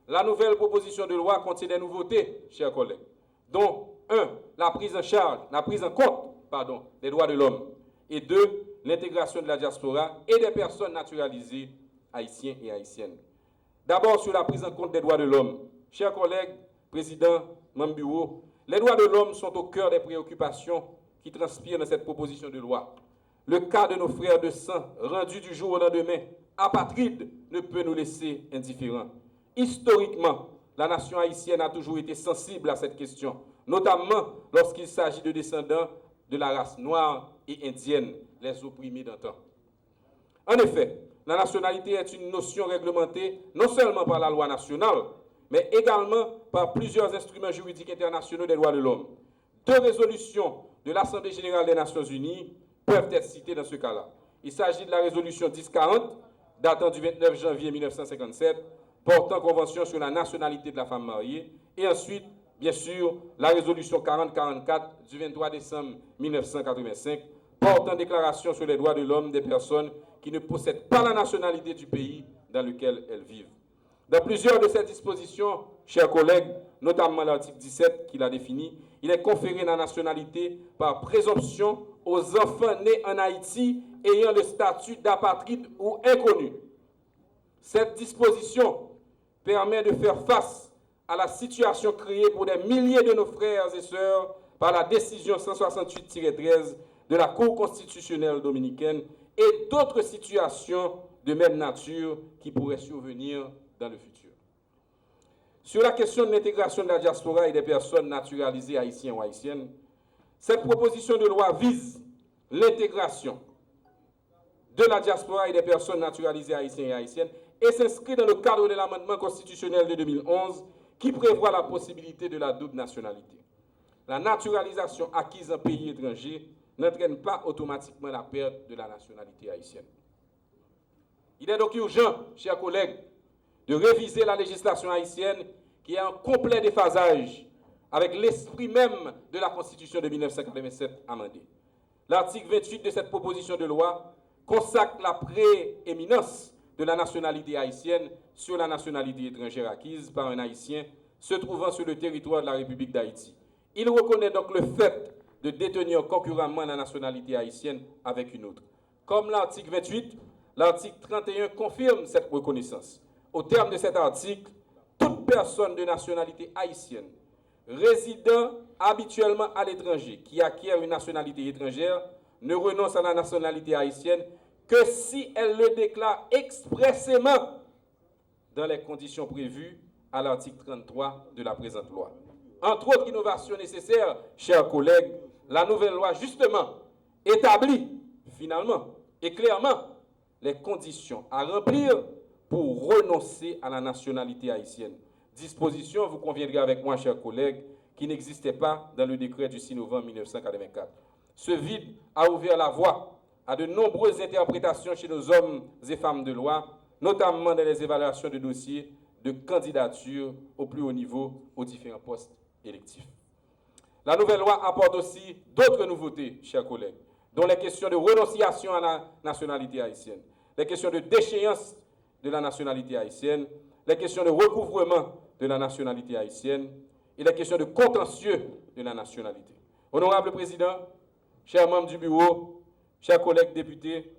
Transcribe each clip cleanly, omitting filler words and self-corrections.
La nouvelle proposition de loi contient des nouveautés, chers collègues, dont 1. La prise en compte des droits de l'homme, et 2. L'intégration de la diaspora et des personnes naturalisées haïtiens et haïtiennes. D'abord, sur la prise en compte des droits de l'homme. Chers collègues, président, membres du bureau, les droits de l'homme sont au cœur des préoccupations qui transpirent dans cette proposition de loi. Le cas de nos frères de sang, rendus du jour au lendemain, apatrides, ne peut nous laisser indifférents. Historiquement, la nation haïtienne a toujours été sensible à cette question, notamment lorsqu'il s'agit de descendants de la race noire et indienne, les opprimés d'antan. En effet, la nationalité est une notion réglementée non seulement par la loi nationale, mais également par plusieurs instruments juridiques internationaux des droits de l'homme. 2 résolutions de l'Assemblée générale des Nations unies peuvent être citées dans ce cas-là. Il s'agit de la résolution 1040, datant du 29 janvier 1957, portant convention sur la nationalité de la femme mariée, et ensuite, bien sûr, la résolution 4044 du 23 décembre 1985, portant déclaration sur les droits de l'homme des personnes qui ne possèdent pas la nationalité du pays dans lequel elles vivent. Dans plusieurs de ces dispositions, chers collègues, notamment l'article 17 qui l'a défini, il est conféré la nationalité par présomption aux enfants nés en Haïti ayant le statut d'apatride ou inconnu. Cette disposition permet de faire face à la situation créée pour des milliers de nos frères et sœurs par la décision 168-13 de la Cour constitutionnelle dominicaine et d'autres situations de même nature qui pourraient survenir dans le futur. Sur la question de l'intégration de la diaspora et des personnes naturalisées haïtiennes ou haïtiennes, cette proposition de loi vise l'intégration de la diaspora et des personnes naturalisées haïtiennes et haïtiennes et s'inscrit dans le cadre de l'amendement constitutionnel de 2011 qui prévoit la possibilité de la double nationalité. La naturalisation acquise en pays étranger n'entraîne pas automatiquement la perte de la nationalité haïtienne. Il est donc urgent, chers collègues, de réviser la législation haïtienne qui est en complet déphasage avec l'esprit même de la Constitution de 1987 amendée. L'article 28 de cette proposition de loi consacre la prééminence de la nationalité haïtienne sur la nationalité étrangère acquise par un Haïtien se trouvant sur le territoire de la République d'Haïti. Il reconnaît donc le fait de détenir concurremment la nationalité haïtienne avec une autre. Comme l'article 28, l'article 31 confirme cette reconnaissance. Au terme de cet article, toute personne de nationalité haïtienne résidant habituellement à l'étranger qui acquiert une nationalité étrangère ne renonce à la nationalité haïtienne que si elle le déclare expressément dans les conditions prévues à l'article 33 de la présente loi. Entre autres innovations nécessaires, chers collègues, la nouvelle loi justement établit finalement et clairement les conditions à remplir pour renoncer à la nationalité haïtienne. Disposition, vous conviendrez avec moi, chers collègues, qui n'existait pas dans le décret du 6 novembre 1984. Ce vide a ouvert la voie à de nombreuses interprétations chez nos hommes et femmes de loi, notamment dans les évaluations de dossiers de candidature au plus haut niveau aux différents postes électifs. La nouvelle loi apporte aussi d'autres nouveautés, chers collègues, dont les questions de renonciation à la nationalité haïtienne, les questions de déchéance de la nationalité haïtienne, les questions de recouvrement de la nationalité haïtienne et les questions de contentieux de la nationalité. Honorable Président, chers membres du bureau, chers collègues députés,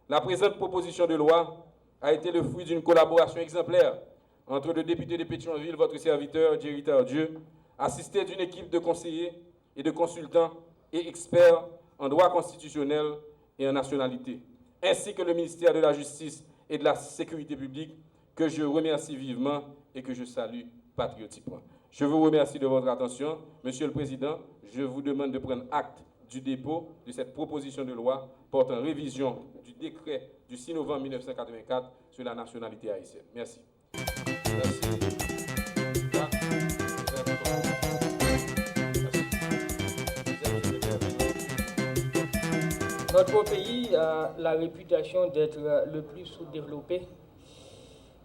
la présente proposition de loi a été le fruit d'une collaboration exemplaire entre le député de Pétionville, votre serviteur, Jerry Tardieu, assisté d'une équipe de conseillers et de consultants et experts en droit constitutionnel et en nationalité, ainsi que le ministère de la Justice et de la Sécurité publique, que je remercie vivement et que je salue patriotiquement. Je vous remercie de votre attention. Monsieur le Président, je vous demande de prendre acte du dépôt de cette proposition de loi portant révision du décret du 6 novembre 1984 sur la nationalité haïtienne. Merci. Notre pays a la réputation d'être le plus sous-développé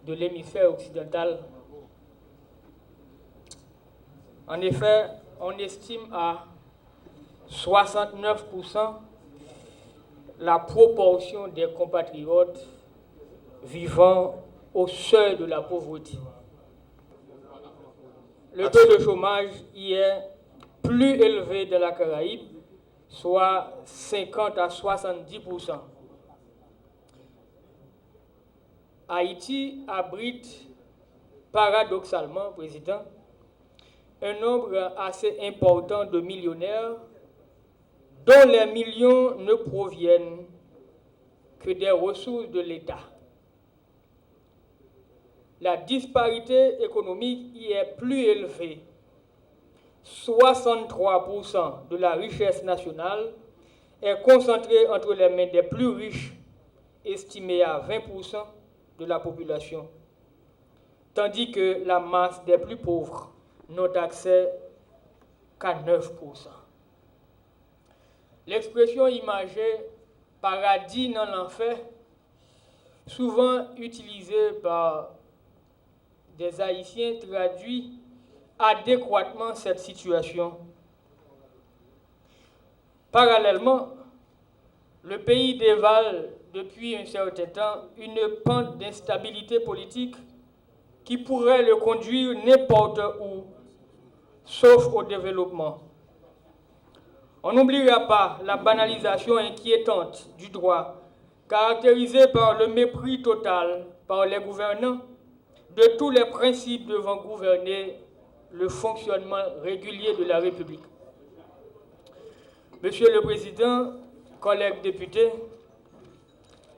de l'hémisphère occidental. En effet, on estime à 69% la proportion des compatriotes vivant au seuil de la pauvreté. le taux de chômage y est plus élevé de la Caraïbe, soit 50 à 70%. Haïti abrite paradoxalement, Président, un nombre assez important de millionnaires dont les millions ne proviennent que des ressources de l'État. La disparité économique y est plus élevée. 63% de la richesse nationale est concentrée entre les mains des plus riches, estimée à 20% de la population, tandis que la masse des plus pauvres n'ont accès qu'à 9%. L'expression imagée « paradis dans l'enfer », souvent utilisée par des Haïtiens, traduit adéquatement cette situation. Parallèlement, le pays dévale depuis un certain temps une pente d'instabilité politique qui pourrait le conduire n'importe où, sauf au développement. On n'oubliera pas la banalisation inquiétante du droit, caractérisée par le mépris total par les gouvernants de tous les principes devant gouverner le fonctionnement régulier de la République. Monsieur le Président, collègues députés,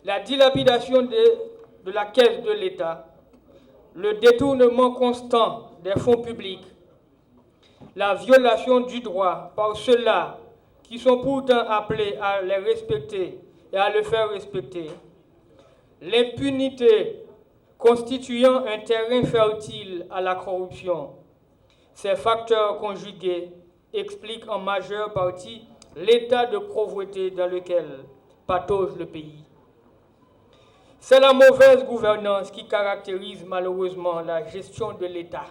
la dilapidation de la caisse de l'État, le détournement constant des fonds publics, la violation du droit par ceux-là qui sont pourtant appelés à les respecter et à le faire respecter, l'impunité constituant un terrain fertile à la corruption, ces facteurs conjugués expliquent en majeure partie l'état de pauvreté dans lequel patauge le pays. C'est la mauvaise gouvernance qui caractérise malheureusement la gestion de l'État.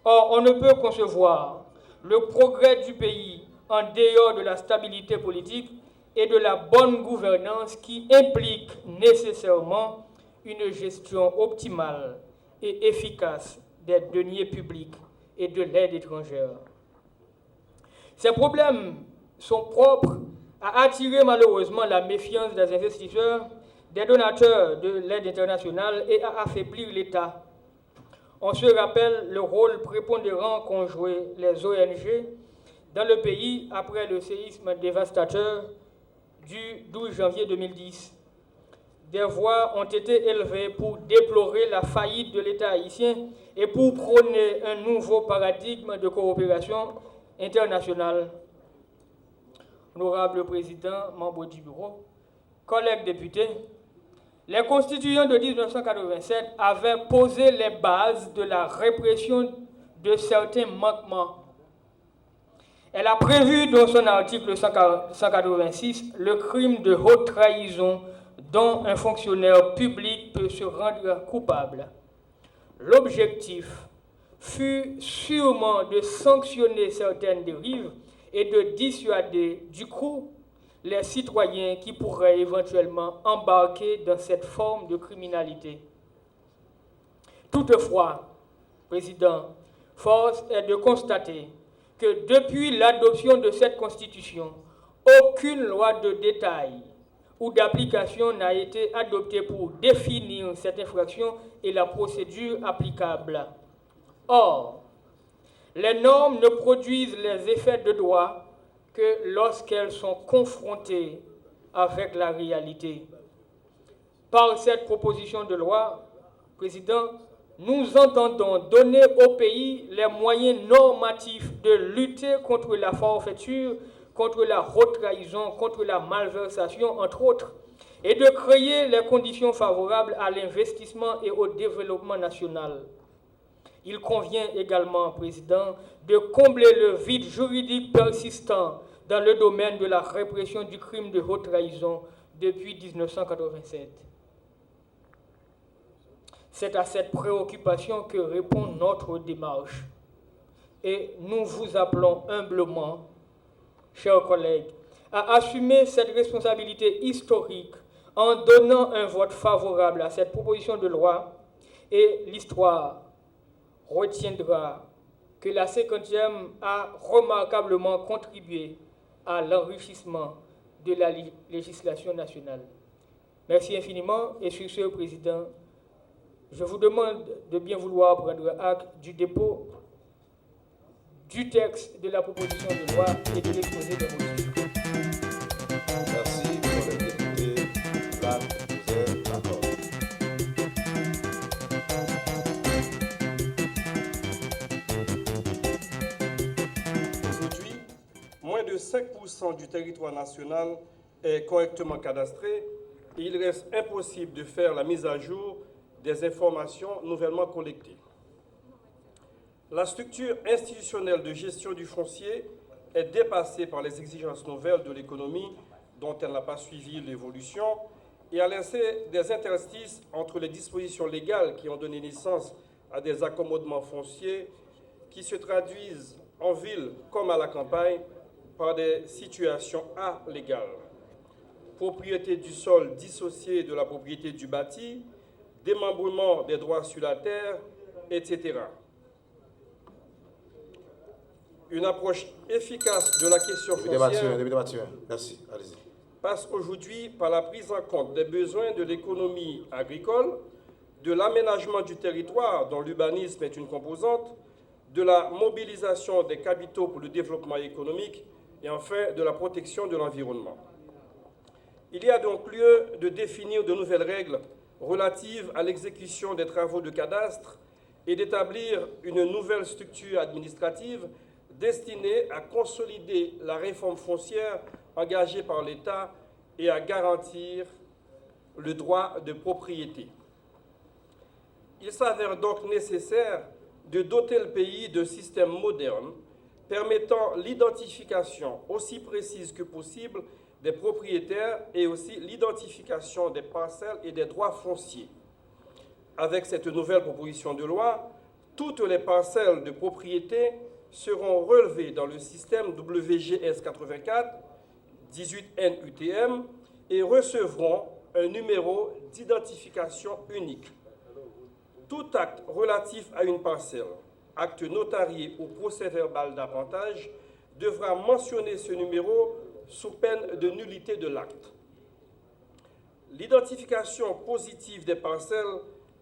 Or, on ne peut concevoir le progrès du pays en dehors de la stabilité politique et de la bonne gouvernance qui implique nécessairement une gestion optimale et efficace des deniers publics et de l'aide étrangère. Ces problèmes sont propres à attirer malheureusement la méfiance des investisseurs, des donateurs de l'aide internationale et à affaiblir l'État. On se rappelle le rôle prépondérant qu'ont joué les ONG dans le pays après le séisme dévastateur du 12 janvier 2010. Des voix ont été élevées pour déplorer la faillite de l'État haïtien et pour prôner un nouveau paradigme de coopération internationale. Honorable Président, membres du bureau, collègues députés, les constituants de 1987 avaient posé les bases de la répression de certains manquements. Elle a prévu dans son article 186 le crime de haute trahison dont un fonctionnaire public peut se rendre coupable. L'objectif fut sûrement de sanctionner certaines dérives et de dissuader du coup les citoyens qui pourraient éventuellement embarquer dans cette forme de criminalité. Toutefois, Président, force est de constater que depuis l'adoption de cette Constitution, aucune loi de détail ou d'application n'a été adoptée pour définir cette infraction et la procédure applicable. Or, les normes ne produisent les effets de droit que lorsqu'elles sont confrontées avec la réalité. Par cette proposition de loi, Président, nous entendons donner au pays les moyens normatifs de lutter contre la forfaiture, contre la haute trahison, contre la malversation, entre autres, et de créer les conditions favorables à l'investissement et au développement national. Il convient également, Président, de combler le vide juridique persistant dans le domaine de la répression du crime de haute trahison depuis 1987. C'est à cette préoccupation que répond notre démarche. Et nous vous appelons humblement, chers collègues, à assumer cette responsabilité historique en donnant un vote favorable à cette proposition de loi, et l'histoire retiendra que la 50e a remarquablement contribué à l'enrichissement de la législation nationale. Merci infiniment et sur ce, Président, je vous demande de bien vouloir prendre acte du dépôt du texte de la proposition de loi et de l'exposé des motifs. Merci, collègue député. Là, vous êtes d'accord. Aujourd'hui, moins de 5% du territoire national est correctement cadastré et il reste impossible de faire la mise à jour des informations nouvellement collectées. La structure institutionnelle de gestion du foncier est dépassée par les exigences nouvelles de l'économie dont elle n'a pas suivi l'évolution et a laissé des interstices entre les dispositions légales qui ont donné naissance à des accommodements fonciers qui se traduisent en ville comme à la campagne par des situations allégales. Propriété du sol dissociée de la propriété du bâti, démembrement des droits sur la terre, etc. Une approche efficace de la question foncière Député Mathieu, merci. Allez-y. passe aujourd'hui par la prise en compte des besoins de l'économie agricole, de l'aménagement du territoire dont l'urbanisme est une composante, de la mobilisation des capitaux pour le développement économique et enfin de la protection de l'environnement. Il y a donc lieu de définir de nouvelles règles relatives à l'exécution des travaux de cadastre et d'établir une nouvelle structure administrative destinée à consolider la réforme foncière engagée par l'État et à garantir le droit de propriété. Il s'avère donc nécessaire de doter le pays d'un système moderne permettant l'identification aussi précise que possible des propriétaires et aussi l'identification des parcelles et des droits fonciers. Avec cette nouvelle proposition de loi, toutes les parcelles de propriété seront relevées dans le système WGS 84, 18N UTM et recevront un numéro d'identification unique. Tout acte relatif à une parcelle, acte notarié ou procès-verbal d'appontage, devra mentionner ce numéro sous peine de nullité de l'acte. L'identification positive des parcelles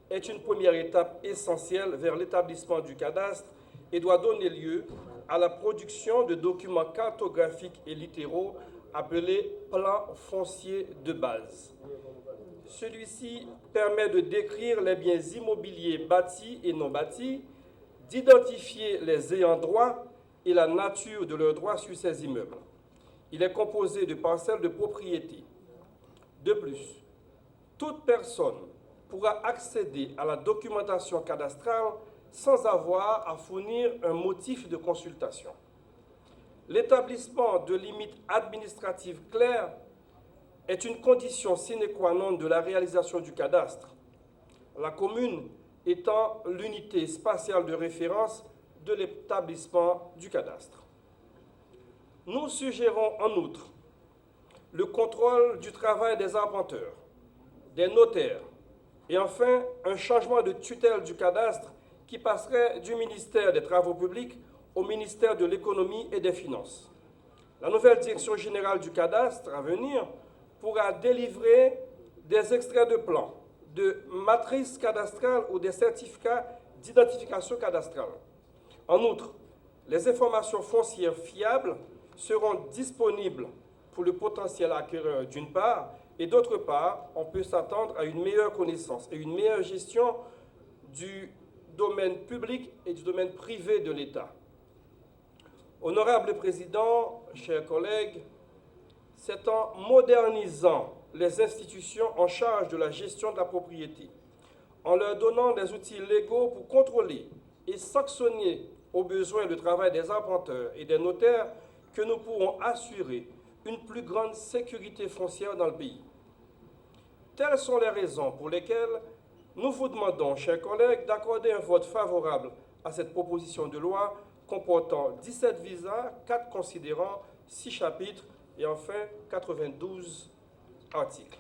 est une première étape essentielle vers l'établissement du cadastre et doit donner lieu à la production de documents cartographiques et littéraux appelés plans fonciers de base. Celui-ci permet de décrire les biens immobiliers bâtis et non bâtis, d'identifier les ayants droit et la nature de leurs droits sur ces immeubles. Il est composé de parcelles de propriété. De plus, toute personne pourra accéder à la documentation cadastrale sans avoir à fournir un motif de consultation. L'établissement de limites administratives claires est une condition sine qua non de la réalisation du cadastre, la commune étant l'unité spatiale de référence de l'établissement du cadastre. Nous suggérons en outre le contrôle du travail des arpenteurs, des notaires et enfin un changement de tutelle du cadastre qui passerait du ministère des Travaux publics au ministère de l'Économie et des Finances. La nouvelle direction générale du cadastre à venir pourra délivrer des extraits de plans, de matrices cadastrales ou des certificats d'identification cadastrale. En outre, les informations foncières fiables seront disponibles pour le potentiel acquéreur d'une part, et d'autre part, on peut s'attendre à une meilleure connaissance et une meilleure gestion du domaine public et du domaine privé de l'État. Honorable Président, chers collègues, c'est en modernisant les institutions en charge de la gestion de la propriété, en leur donnant des outils légaux pour contrôler et sanctionner au besoin le travail des arpenteurs et des notaires que nous pourrons assurer une plus grande sécurité foncière dans le pays. Telles sont les raisons pour lesquelles nous vous demandons, chers collègues, d'accorder un vote favorable à cette proposition de loi comportant 17 visas, 4 considérants, 6 chapitres et enfin 92 articles.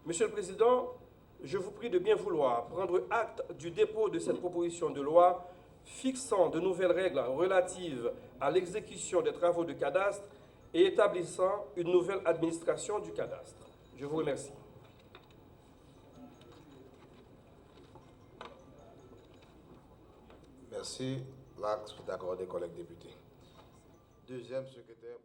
Monsieur le Président, je vous prie de bien vouloir prendre acte du dépôt de cette proposition de loi fixant de nouvelles règles relatives à l'exécution des travaux de cadastre et établissant une nouvelle administration du cadastre. Je vous remercie. Merci. L'acte est accordé, collègues députés. Deuxième secrétaire.